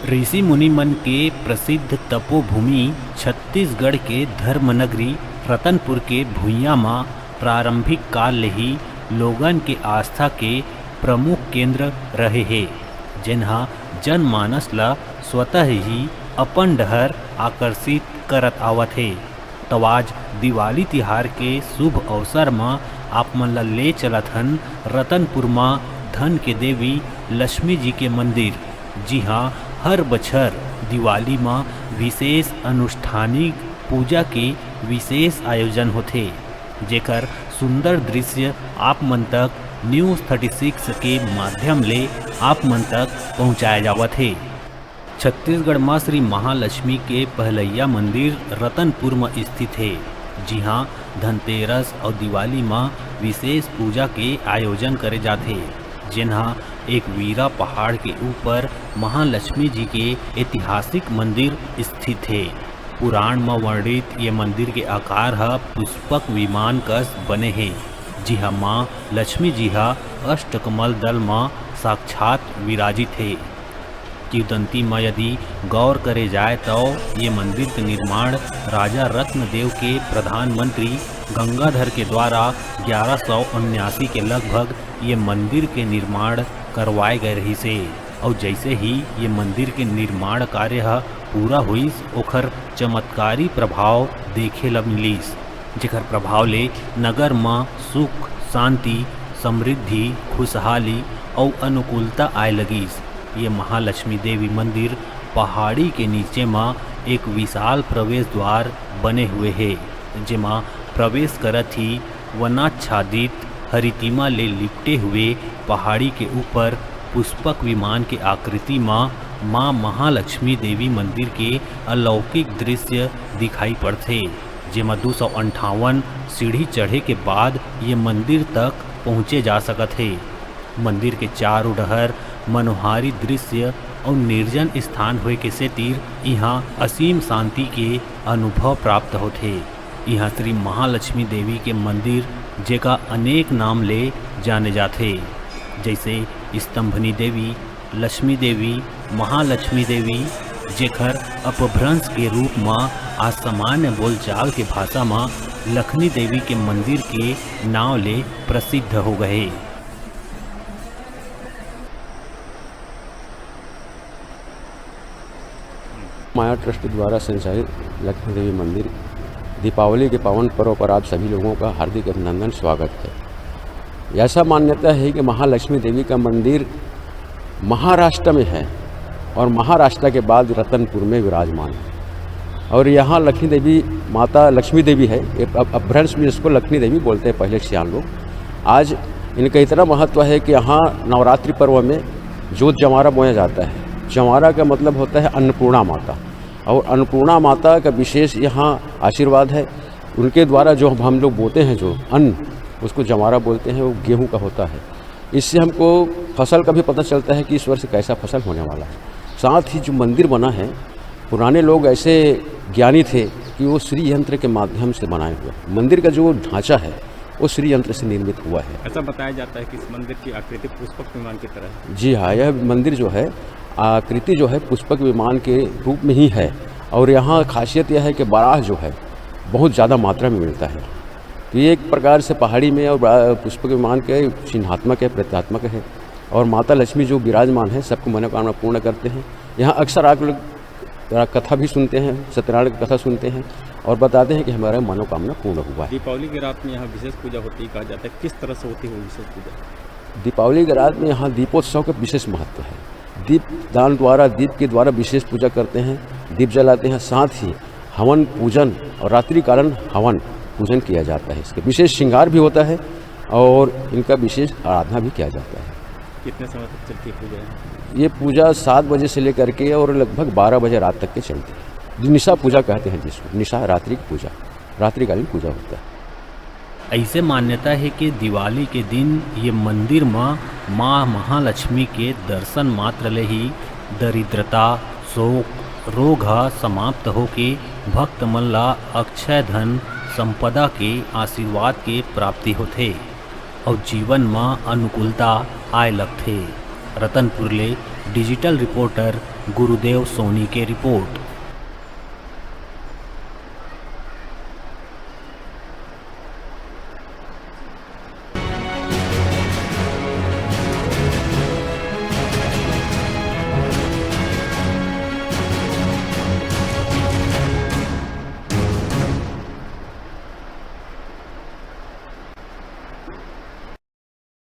ऋषि मुनि मन के प्रसिद्ध तपोभूमि छत्तीसगढ़ के धर्मनगरी रतनपुर के भुइयां मां प्रारंभिक काल ले ही लोगन के आस्था के प्रमुख केंद्र रहे हे, जिन्हा जनमानस ला स्वतः ही अपन डहर आकर्षित करत आवत हे। तो आज दिवाली तिहार के शुभ अवसर में आप मन ला ले चलत हन रतनपुर मां धन के देवी लक्ष्मी जी के मंदिर। जी हाँ, हर बछर दिवाली में विशेष अनुष्ठानिक पूजा के विशेष आयोजन होते, जेकर सुंदर दृश्य आप मन तक न्यूज़ 36 के माध्यम ले आप मन तक पहुँचाया जावत है। छत्तीसगढ़ में श्री महालक्ष्मी के पहलैया मंदिर रतनपुर में स्थित है। जी हाँ, धनतेरस और दिवाली में विशेष पूजा के आयोजन करे जाते, जिन्हा एक वीरा पहाड़ के ऊपर महालक्ष्मी जी के ऐतिहासिक मंदिर स्थित है। पुराण में वर्णित ये मंदिर के आकार पुष्पक विमान कस बने हैं। जी हाँ, माँ लक्ष्मी जी अष्टकमल दल में साक्षात विराजित है। किंवदंती में यदि गौर करे जाए तो ये मंदिर के निर्माण राजा रत्नदेव के प्रधानमंत्री गंगाधर के द्वारा 1179 के लगभग ये मंदिर के निर्माण करवाए गए रही से। और जैसे ही ये मंदिर के निर्माण कार्य पूरा हुईस, ओखर चमत्कारी प्रभाव देखे ला मिलीस, जेकर प्रभाव ले नगर में सुख, शांति, समृद्धि, खुशहाली और अनुकूलता आए लगिस। ये महालक्ष्मी देवी मंदिर पहाड़ी के नीचे में एक विशाल प्रवेश द्वार बने हुए है, जेमा प्रवेश करत ही वनाच्छादित हरितिमा ले लिपटे हुए पहाड़ी के ऊपर पुष्पक विमान के आकृति में माँ महालक्ष्मी देवी मंदिर के अलौकिक दृश्य दिखाई पड़ते, जेमा 258 सीढ़ी चढ़े के बाद ये मंदिर तक पहुँचे जा सकत है। मंदिर के चारों डहर मनोहारी दृश्य और निर्जन स्थान होए के सेतिर यहाँ असीम शांति के अनुभव प्राप्त होते। यहाँ श्री महालक्ष्मी देवी के मंदिर जेका अनेक नाम ले जाने जाते, जैसे स्तंभनी देवी, लक्ष्मी देवी, महालक्ष्मी देवी, जेकर अपभ्रंश के रूप में आज सामान्य बोलचाल के भाषा में लखनी देवी के मंदिर के नाव ले प्रसिद्ध हो गए। माया ट्रस्ट द्वारा संचालित लक्ष्मी देवी मंदिर दीपावली के पावन पर्व पर आप सभी लोगों का हार्दिक अभिनंदन, स्वागत है। ऐसा मान्यता है कि महालक्ष्मी देवी का मंदिर महाराष्ट्र में है और महाराष्ट्र के बाद रतनपुर में विराजमान है। और यहाँ लक्ष्मी देवी माता लक्ष्मी देवी है, अपभ्रंश में इसको लक्ष्मी देवी बोलते हैं पहले सियान लोग। आज इनका इतना महत्व है कि यहाँ नवरात्रि पर्व में जोत जमारा बोया जाता है। जमारा का मतलब होता है अन्नपूर्णा माता, और अन्नपूर्णा माता का विशेष यहाँ आशीर्वाद है। उनके द्वारा जो हम लोग बोते हैं जो अन्न, उसको जमारा बोलते हैं, वो गेहूं का होता है। इससे हमको फसल का भी पता चलता है कि इस वर्ष कैसा फसल होने वाला है। साथ ही जो मंदिर बना है, पुराने लोग ऐसे ज्ञानी थे कि वो श्री यंत्र के माध्यम से बनाए हुए मंदिर का जो ढांचा है वो श्री यंत्र से निर्मित हुआ है। ऐसा बताया जाता है कि इस मंदिर की आकृति पुष्पक विमान की तरह है। जी हाँ, यह मंदिर जो है आकृति जो है पुष्पक विमान के रूप में ही है। और यहाँ खासियत यह है कि बाराह जो है बहुत ज़्यादा मात्रा में मिलता है। तो ये एक प्रकार से पहाड़ी में और पुष्पक विमान के चिन्हात्मक है, प्रत्यात्मक है। और माता लक्ष्मी जो विराजमान है सबको मनोकामना पूर्ण करते हैं। यहाँ अक्सर आप लोग कथा भी सुनते हैं, सत्यनारायण की कथा सुनते हैं और बताते हैं कि हमारा मनोकामना पूर्ण हुआ है। दीपावली की रात में यहाँ विशेष पूजा होती है, कहा जाता है। किस तरह से होती है विशेष पूजा? दीपावली की रात में यहाँ दीपोत्सव का विशेष महत्व है। दीप दान द्वारा, दीप के द्वारा विशेष पूजा करते हैं, दीप जलाते हैं। साथ ही हवन पूजन और रात्रि कालन हवन पूजन किया जाता है। इसके विशेष श्रृंगार भी होता है और इनका विशेष आराधना भी किया जाता है। कितने समय तक चलती है पूजा? ये पूजा 7 बजे से लेकर के और लगभग 12 बजे रात तक के चलती है। निशा पूजा कहते हैं जिसको, निशा रात्रि की पूजा, रात्रिकालीन पूजा होता है। ऐसे मान्यता है कि दिवाली के दिन ये मंदिर में माँ महालक्ष्मी के दर्शन मात्र ले ही दरिद्रता, शोक, रोग समाप्त होके भक्त मन ला अक्षय धन संपदा के आशीर्वाद के प्राप्ति होते और जीवन में अनुकूलता आए लगते। रतनपुर ले डिजिटल रिपोर्टर गुरुदेव सोनी की रिपोर्ट।